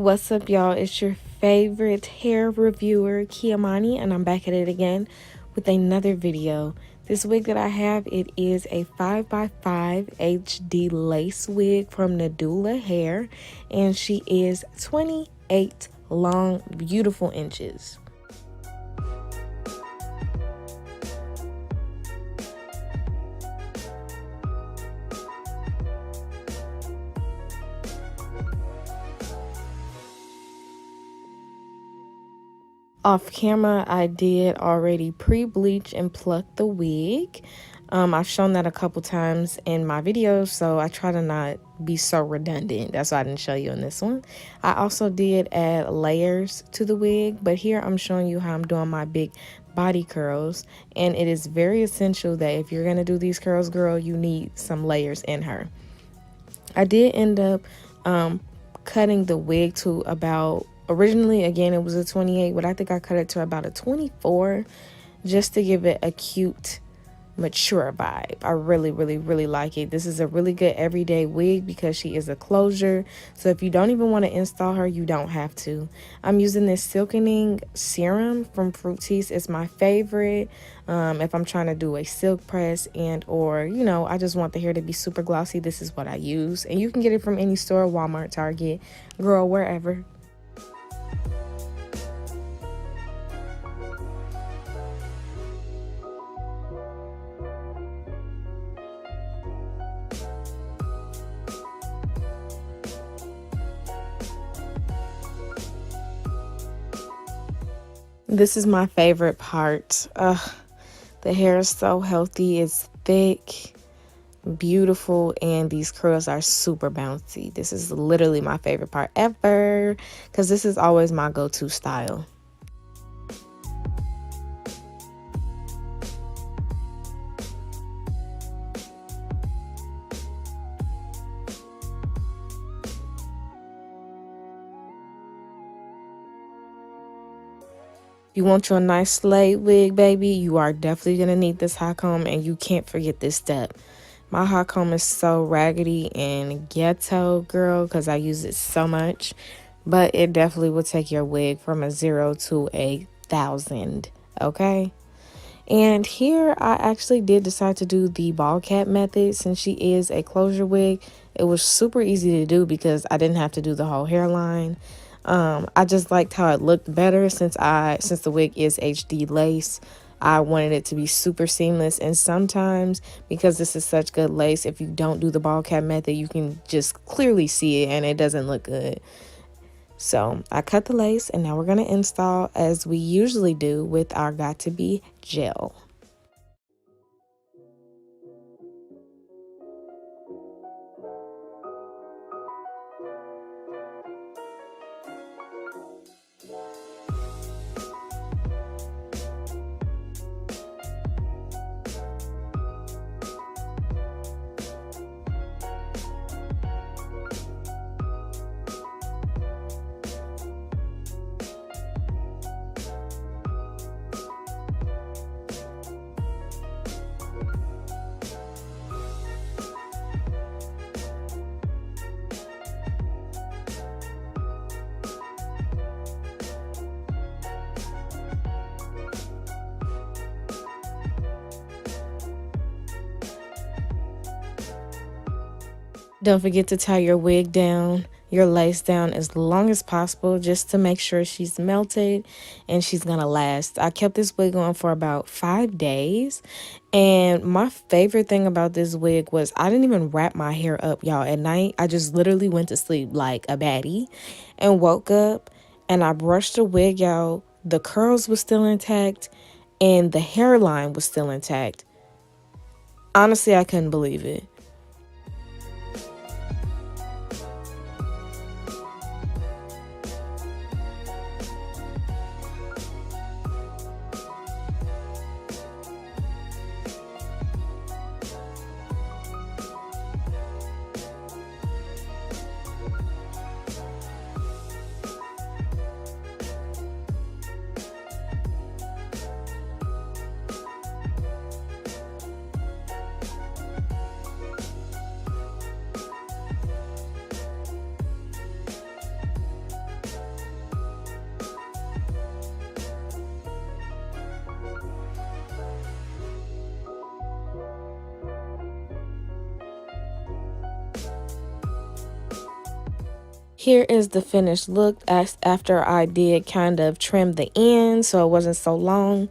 What's up, y'all? It's your favorite hair reviewer, Kiamani, and I'm back at it again with another video. This wig that I have, it is a 5x5 HD lace wig from Nadula Hair, and she is 28 long, beautiful inches. Off camera, I did already pre-bleach and pluck the wig. I've shown that a couple times in my videos, so I try to not be so redundant. That's why I didn't show you in this one. I also did add layers to the wig, but here I'm showing you how I'm doing my big body curls. And it is very essential that if you're going to do these curls, girl, you need some layers in her. I did end up cutting the wig to about, originally, again, it was a 28, but I think I cut it to about a 24 just to give it a cute, mature vibe. I really like it. This is a really good everyday wig because she is a closure. So if you don't even want to install her, you don't have to. I'm using this silkening serum from Fructis. It's my favorite if I'm trying to do a silk press and or, you know, I just want the hair to be super glossy. This is what I use. And you can get it from any store, Walmart, Target, girl, wherever. This is my favorite part. The hair is so healthy. It's thick, beautiful, and these curls are super bouncy. This is literally my favorite part ever because this is always my go-to style. You want your nice slade wig, baby, you are definitely going to need this hot comb, and you can't forget this step. My hot comb is so raggedy and ghetto, girl, because I use it so much. But it definitely will take your wig from a 0 to 1,000, okay? And here I actually did decide to do the ball cap method since she is a closure wig. It was super easy to do because I didn't have to do the whole hairline. I just liked how it looked better since the wig is HD lace. I wanted it to be super seamless, and sometimes because this is such good lace, if you don't do the ball cap method, you can just clearly see it and it doesn't look good. So I cut the lace, and now we're going to install as we usually do with our Got To Be gel. Don't forget to tie your wig down, your lace down as long as possible just to make sure she's melted and she's gonna last. I kept this wig on for about 5 days, and my favorite thing about this wig was I didn't even wrap my hair up, y'all. At night, I just literally went to sleep like a baddie and woke up and I brushed the wig out. The curls were still intact and the hairline was still intact. Honestly, I couldn't believe it. Here is the finished look as after I did kind of trim the end so it wasn't so long.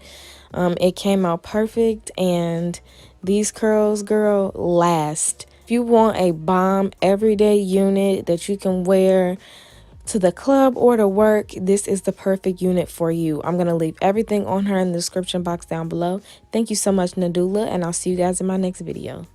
It came out perfect, and these curls, girl, last. If you want a bomb everyday unit that you can wear to the club or to work, this is the perfect unit for you. I'm going to leave everything on her in the description box down below. Thank you so much, Nadula, and I'll see you guys in my next video.